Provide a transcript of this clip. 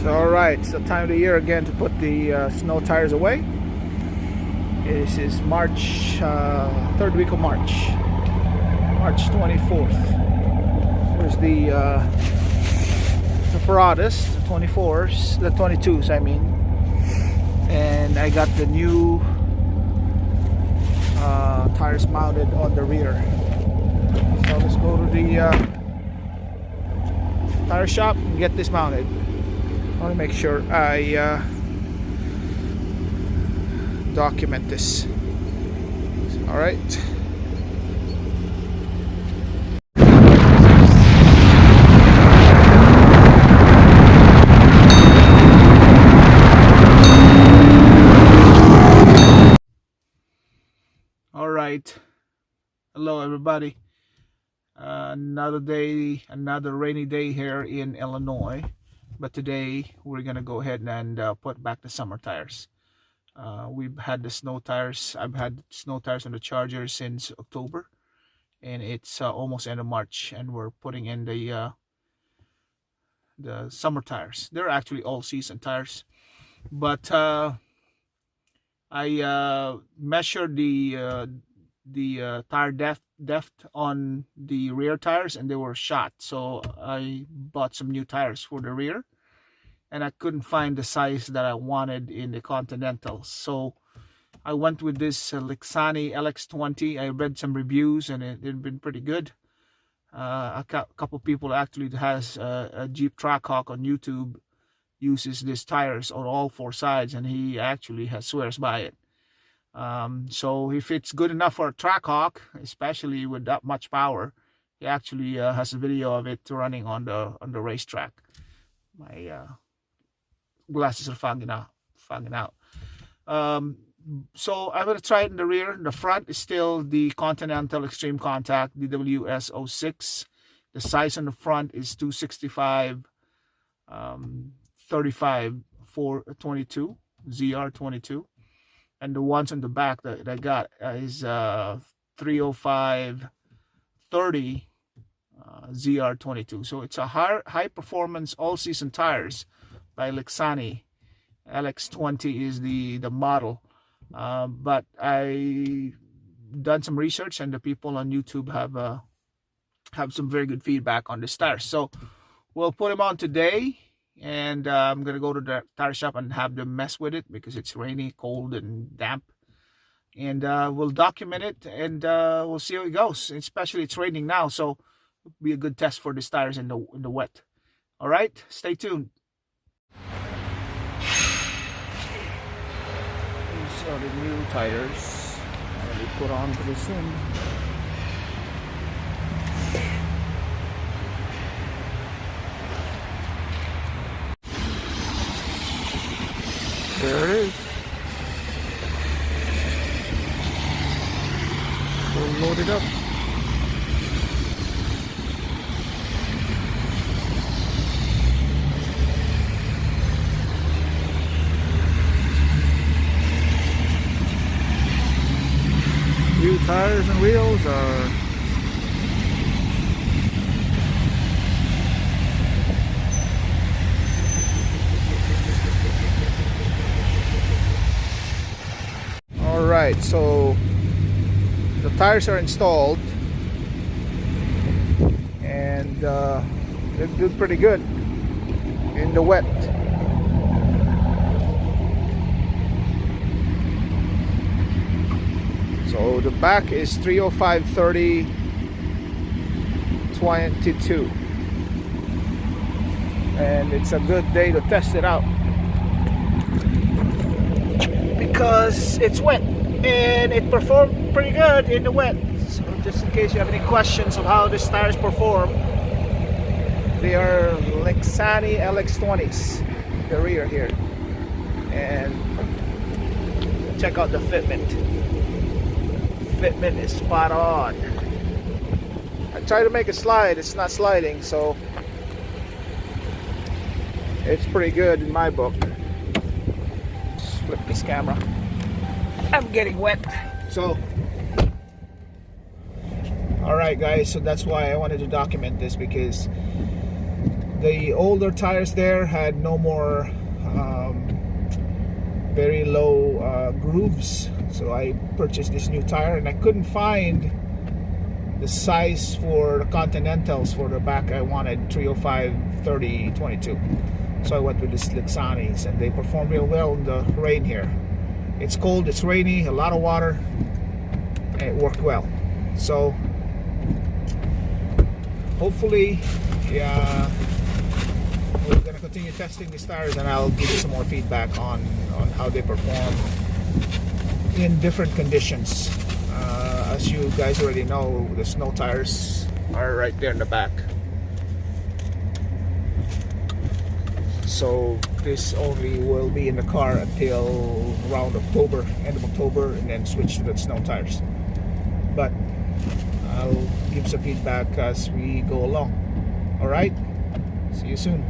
Alright, it's the time of the year again to put the snow tires away. This is March, third week of March 24th. There's the Ferradas, the 24s, the 22s I mean. And I got the new tires mounted on the rear. So let's go to the tire shop and get this mounted. I want to make sure I document this. All right. All right. Hello, everybody. Another day, another rainy day here in Illinois. But today we're gonna go ahead and put back the summer tires. We've had the snow tires. I've had snow tires on the Charger since October, and it's almost end of March, and we're putting in the summer tires. They're actually all season tires, but I measured the tire depth on the rear tires, and they were shot. So I bought some new tires for the rear, and I couldn't find the size that I wanted in the Continentals. So I went with this Lexani LX20. I read some reviews, and it had been pretty good. A couple people actually has a Jeep Trackhawk on YouTube uses these tires on all four sides, and he actually swears by it. So if it's good enough for a Trackhawk, especially with that much power, he actually has a video of it running on the racetrack. My glasses are fogging out. So I'm going to try it in the rear. The front is still the Continental Extreme Contact DWS06. The size on the front is 265 35 422 ZR22. And the ones on the back that I got is 305 30 ZR22. So it's a high performance all season tires by Lexani. LX20 is the model. But I done some research, and the people on YouTube have some very good feedback on this tire. So we'll put them on today. And I'm going to go to the tire shop and have them mess with it because it's rainy, cold, and damp. And we'll document it, and we'll see how it goes. Especially it's raining now, so it'll be a good test for these tires in the wet. All right, stay tuned. These are the new tires that we put on pretty soon. There it is. We'll load it up. New tires and wheels are Alright, so the tires are installed, and they did pretty good in the wet. So the back is 305 30 22, and it's a good day to test it out because it's wet. And it performed pretty good in the wet. So just in case you have any questions of how these tires perform, they are Lexani LX20s, the rear here. And check out the fitment. Fitment is spot on. I tried to make it slide, it's not sliding, so it's pretty good in my book. Just flip this camera. I'm getting wet. So alright guys, so that's why I wanted to document this, because The older tires there had no more very low grooves, so I purchased this new tire, and I couldn't find the size for the Continentals for the back. I wanted 305 30 22, so I went with this Lexani's, and they perform real well in the rain here. It's cold, it's rainy, a lot of water, and it worked well. So hopefully, yeah, we're gonna continue testing these tires, and I'll give you some more feedback on how they perform in different conditions. As you guys already know, the snow tires are right there in the back. So this only will be in the car until around October, end of October, and then switch to the snow tires. But I'll give some feedback as we go along. Alright, see you soon.